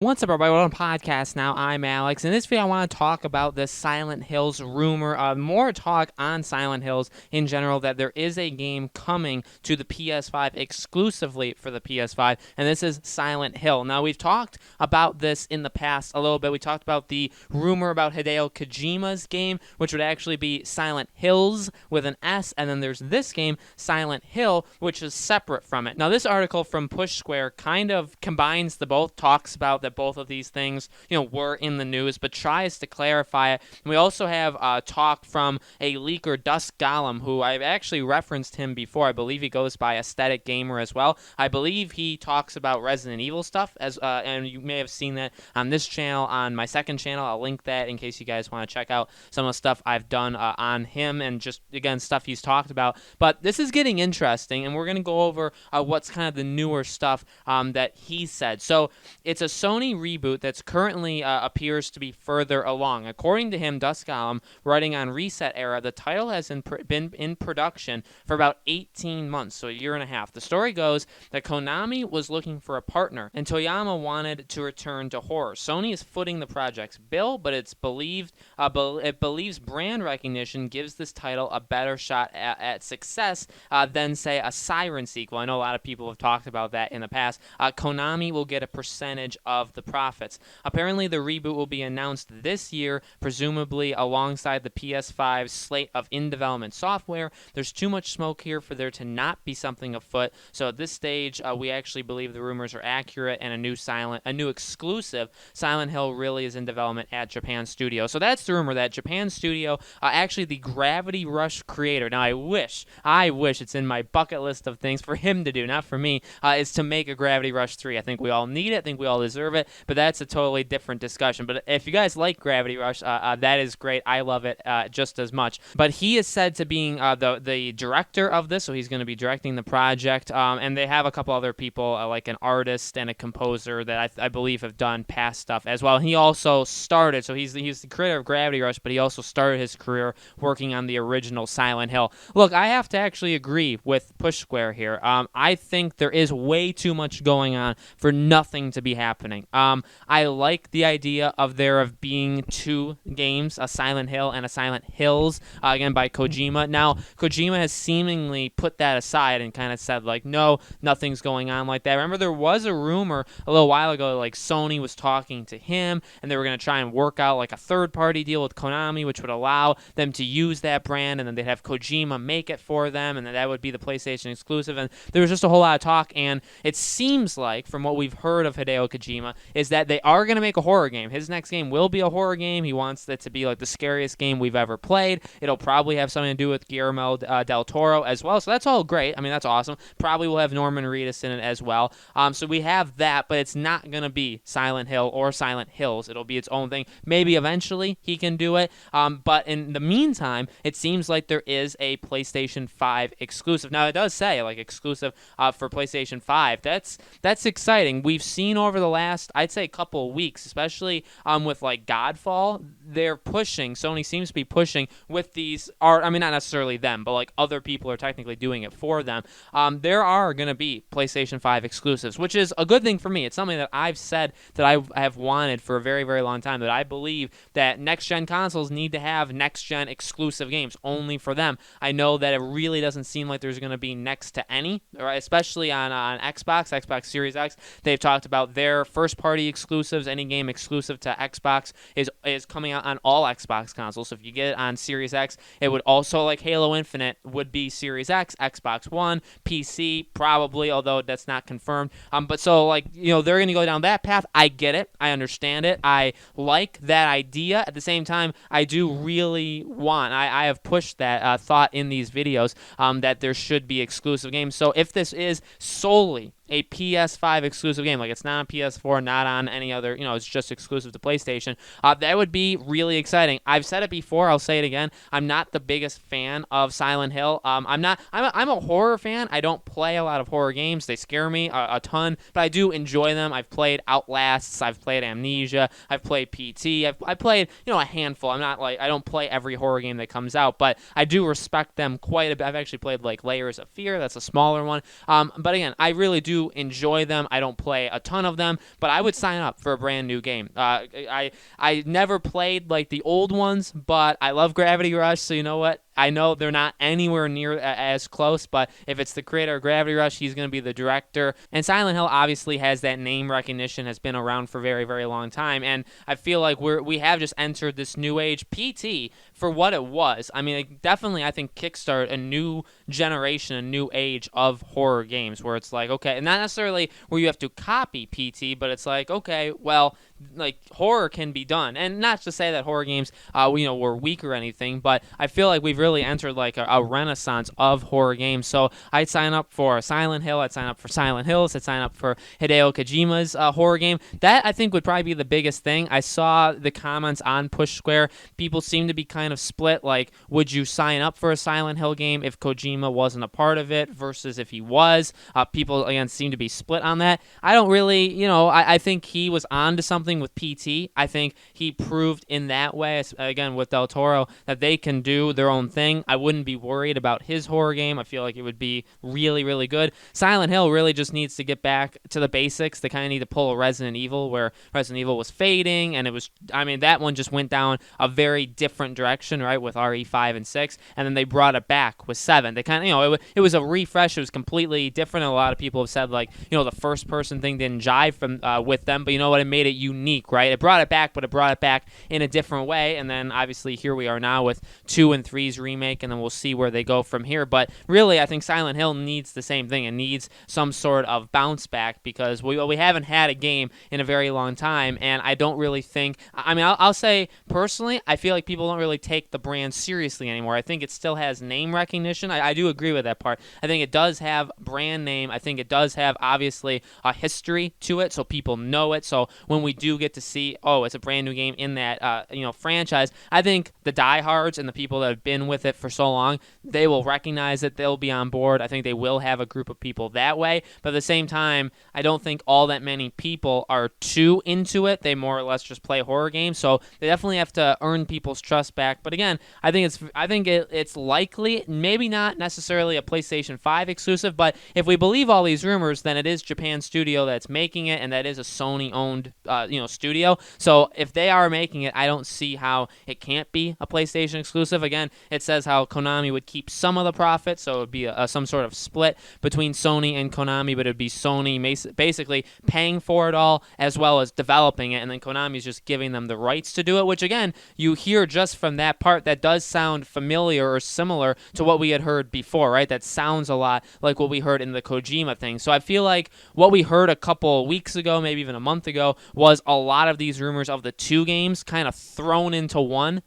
What's up, everybody? We're on a podcast now. I'm Alex. In this video, I want to talk about this Silent Hills rumor. More talk on Silent Hills in general, that there is a game coming to the PS5 exclusively for the PS5, and this is Silent Hill. Now, we've talked about this in the past a little bit. We talked about the rumor about Hideo Kojima's game, which would actually be Silent Hills with an S, and then there's this game, Silent Hill, which is separate from it. Now, this article from Push Square kind of combines the both, talks about that both of these things, were in the news, but tries to clarify it. And we also have talk from a leaker, Dusk Golem, who I've actually referenced him before. I believe he goes by Aesthetic Gamer as well. I believe he talks about Resident Evil stuff, and you may have seen that on this channel, on my second channel. I'll link that in case you guys want to check out some of the stuff I've done on him, and just, again, stuff he's talked about. But this is getting interesting, and we're going to go over what's kind of the newer stuff that he said. So it's a Sony reboot that's currently appears to be further along. According to him, Dusk Golem, writing on Reset Era, the title has been in production for about 18 months, so a year and a half. The story goes that Konami was looking for a partner, and Toyama wanted to return to horror. Sony is footing the project's bill, but it believes brand recognition gives this title a better shot at success than, say, a Siren sequel. I know a lot of people have talked about that in the past. Konami will get a percentage of the profits. Apparently, the reboot will be announced this year, presumably alongside the PS5 slate of in-development software. There's too much smoke here for there to not be something afoot. So at this stage, we actually believe the rumors are accurate, and a new exclusive Silent Hill really is in development at Japan Studio. So that's the rumor, that Japan Studio, actually the Gravity Rush creator. Now, I wish it's in my bucket list of things for him to do, not for me, is to make a Gravity Rush 3. I think we all need it. I think we all deserve it, but that's a totally different discussion. But if you guys like Gravity Rush, that is great. I love it just as much. But he is said to being the director of this, so he's going to be directing the project, and they have a couple other people, like an artist and a composer that I believe have done past stuff as well. And he also started, so he's the creator of Gravity Rush, but he also started his career working on the original Silent Hill. Look, I have to actually agree with Push Square here. I think there is way too much going on for nothing to be happening. I like the idea of there being two games, a Silent Hill and a Silent Hills, again, by Kojima. Now, Kojima has seemingly put that aside and kind of said, like, no, nothing's going on like that. Remember, there was a rumor a little while ago, like, Sony was talking to him, and they were going to try and work out, like, a third-party deal with Konami, which would allow them to use that brand, and then they'd have Kojima make it for them, and then that would be the PlayStation exclusive. And there was just a whole lot of talk, and it seems like, from what we've heard of Hideo Kojima, is that they are going to make a horror game. His next game will be a horror game. He wants it to be like the scariest game we've ever played. It'll probably have something to do with Guillermo del Toro as well, so that's all great. I mean, that's awesome. Probably will have Norman Reedus in it as well. So we have that, but it's not going to be Silent Hill or Silent Hills. It'll be its own thing. Maybe eventually he can do it, but in the meantime, it seems like there is a PlayStation 5 exclusive. Now, it does say, like, exclusive for PlayStation 5. That's exciting. We've seen over the last, I'd say, couple of weeks, especially with, like, Godfall, Sony seems to be pushing with these, not necessarily them, but, like, other people are technically doing it for them. There are going to be PlayStation 5 exclusives, which is a good thing for me. It's something that I've said that I have wanted for a very, very long time, that I believe that next-gen consoles need to have next-gen exclusive games only for them. I know that it really doesn't seem like there's going to be next to any, right? Especially on Xbox Series X. They've talked about their first-party exclusives. Any game exclusive to Xbox is coming out on all Xbox consoles. So if you get it on Series X, it would also, like Halo Infinite, would be Series X, Xbox One, PC, probably, although that's not confirmed. But so, like, they're going to go down that path. I get it. I understand it. I like that idea. At the same time, I do really want, I have pushed that thought in these videos, that there should be exclusive games. So if this is solely a PS5 exclusive game, like it's not on PS4, not on any other, it's just exclusive to PlayStation, that would be really exciting. I've said it before, I'll say it again, I'm not the biggest fan of Silent Hill. I'm a horror fan. I don't play a lot of horror games. They scare me a ton, but I do enjoy them. I've played Outlasts, I've played Amnesia, I've played PT, I've played, a handful. I don't play every horror game that comes out, but I do respect them quite a bit. I've actually played, like, Layers of Fear, that's a smaller one. But again, I really do do enjoy them. I don't play a ton of them, but I would sign up for a brand new game. I never played like the old ones, but I love Gravity Rush, so you know what? I know they're not anywhere near as close, but if it's the creator of Gravity Rush, he's going to be the director. And Silent Hill obviously has that name recognition, has been around for a very, very long time, and I feel like we have just entered this new age. PT, for what it was, I mean, it definitely, I think, kickstart a new generation, a new age of horror games, where it's like, okay, and not necessarily where you have to copy PT, but it's like, okay, well, like horror can be done, and not to say that horror games, were weak or anything, but I feel like we've really entered like a renaissance of horror games. So I'd sign up for Silent Hill, I'd sign up for Silent Hills, I'd sign up for Hideo Kojima's horror game. That I think would probably be the biggest thing. I saw the comments on Push Square. People seem to be kind of split. Like, would you sign up for a Silent Hill game if Kojima wasn't a part of it versus if he was? People again seem to be split on that. I don't really, I think he was on to something with PT. I think he proved in that way, again with Del Toro, that they can do their own thing. I wouldn't be worried about his horror game. I feel like it would be really, really good. Silent Hill really just needs to get back to the basics. They kind of need to pull a Resident Evil, where Resident Evil was fading, and that one just went down a very different direction, right, with RE5 and 6, and then they brought it back with 7. They kind of, it was a refresh. It was completely different. A lot of people have said, like, the first person thing didn't jive with them, but you know what, it made it unique, right? It brought it back, but it brought it back in a different way, and then obviously here we are now with 2 and 3's remake, and then we'll see where they go from here. But really, I think Silent Hill needs the same thing. It needs some sort of bounce back, because we haven't had a game in a very long time, and I don't really think, I'll say personally, I feel like people don't really take the brand seriously anymore. I think it still has name recognition. I do agree with that part. I think it does have brand name. I think it does have, obviously, a history to it, so people know it. So when we do get to see, it's a brand new game in that franchise, I think the diehards and the people that have been with it for so long, they will recognize it. They'll be on board. I think they will have a group of people that way. But at the same time, I don't think all that many people are too into it. They more or less just play horror games. So they definitely have to earn people's trust back. But again, I think it's likely, maybe not necessarily a PlayStation 5 exclusive, but if we believe all these rumors, then it is Japan Studio that's making it, and that is a Sony-owned studio. So if they are making it, I don't see how it can't be a PlayStation exclusive. Again, it says how Konami would keep some of the profit, so it would be some sort of split between Sony and Konami, but it would be Sony basically paying for it all as well as developing it, and then Konami's just giving them the rights to do it, which again, you hear just from that part, that does sound familiar or similar to what we had heard before, right? That sounds a lot like what we heard in the Kojima thing. So I feel like what we heard a couple weeks ago, maybe even a month ago, was a lot of these rumors of the 2 games kind of thrown into one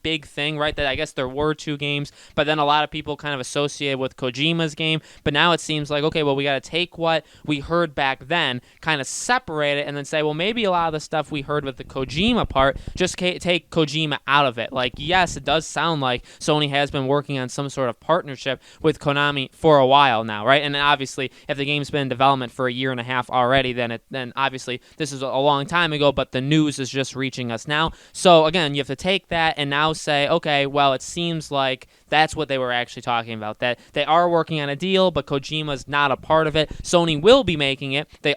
big thing, right? That I guess there were 2 games, but then a lot of people kind of associated with Kojima's game. But now it seems like, okay, well, we got to take what we heard back then, kind of separate it, and then say, well, maybe a lot of the stuff we heard with the Kojima part, just take Kojima out of it. Like, yes, it does sound like Sony has been working on some sort of partnership with Konami for a while now, right? And then obviously, if the game's been in development for a year and a half already, then obviously this is a long time ago, but the news is just reaching us now. So again, you have to take that and now say, okay, well, it seems like that's what they were actually talking about, that they are working on a deal, but Kojima's not a part of it. Sony will be making it. They're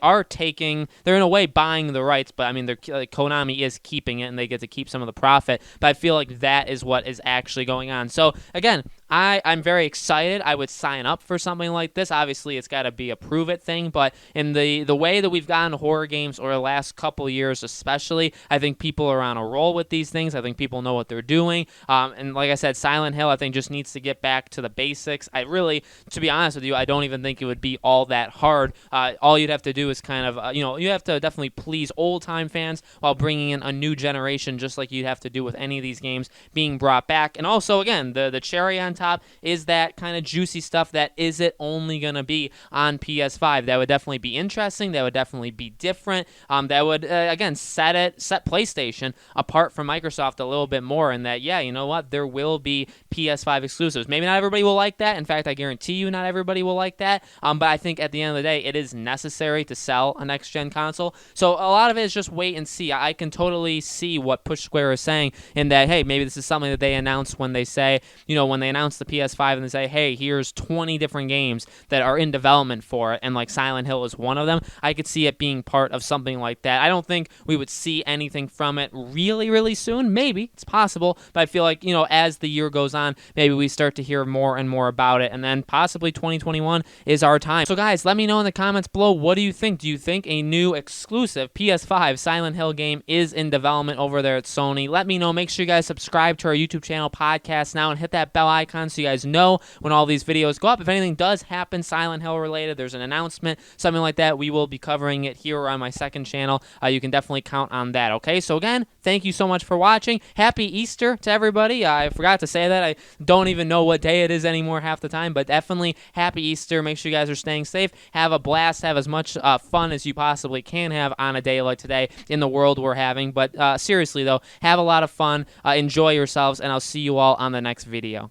in a way buying the rights, but I mean, Konami is keeping it, and they get to keep some of the profit. But I feel like that is what is actually going on. So again, I'm very excited. I would sign up for something like this. Obviously, it's got to be a prove it thing, but in the way that we've gotten horror games over the last couple years especially, I think people are on a roll with these things. I think people know what they're doing. And like I said, Silent Hill, I think, just needs to get back to the basics. To be honest with you, I don't even think it would be all that hard. All you'd have to do is kind of, you have to definitely please old-time fans while bringing in a new generation, just like you'd have to do with any of these games being brought back. And also, again, the cherry on top is that kind of juicy stuff that is it only going to be on PS5. That would definitely be interesting. That would definitely be different. That would, again, set PlayStation apart from Microsoft a little bit more, in that, yeah, you know what, there will be PS5 exclusives. Maybe not everybody will like that. In fact, I guarantee you not everybody will like that. But I think at the end of the day, it is necessary to sell a next-gen console. So a lot of it is just wait and see. I can totally see what Push Square is saying in that, hey, maybe this is something that they announce when they say, when they announce announce the PS5 and they say, hey, here's 20 different games that are in development for it, and like Silent Hill is one of them, I could see it being part of something like that. I don't think we would see anything from it really, really soon. Maybe it's possible, but I feel like, as the year goes on, maybe we start to hear more and more about it, and then possibly 2021 is our time. So guys, let me know in the comments below, what do you think? Do you think a new exclusive PS5 Silent Hill game is in development over there at Sony? Let me know. Make sure you guys subscribe to our YouTube channel, Podcast Now, and hit that bell icon so you guys know when all these videos go up. If anything does happen Silent Hill related, there's an announcement, something like that, we will be covering it here on my second channel. You can definitely count on that, okay? So again, thank you so much for watching. Happy Easter to everybody. I forgot to say that. I don't even know what day it is anymore half the time, but definitely happy Easter. Make sure you guys are staying safe. Have a blast. Have as much fun as you possibly can have on a day like today in the world we're having. But seriously, though, have a lot of fun. Enjoy yourselves, and I'll see you all on the next video.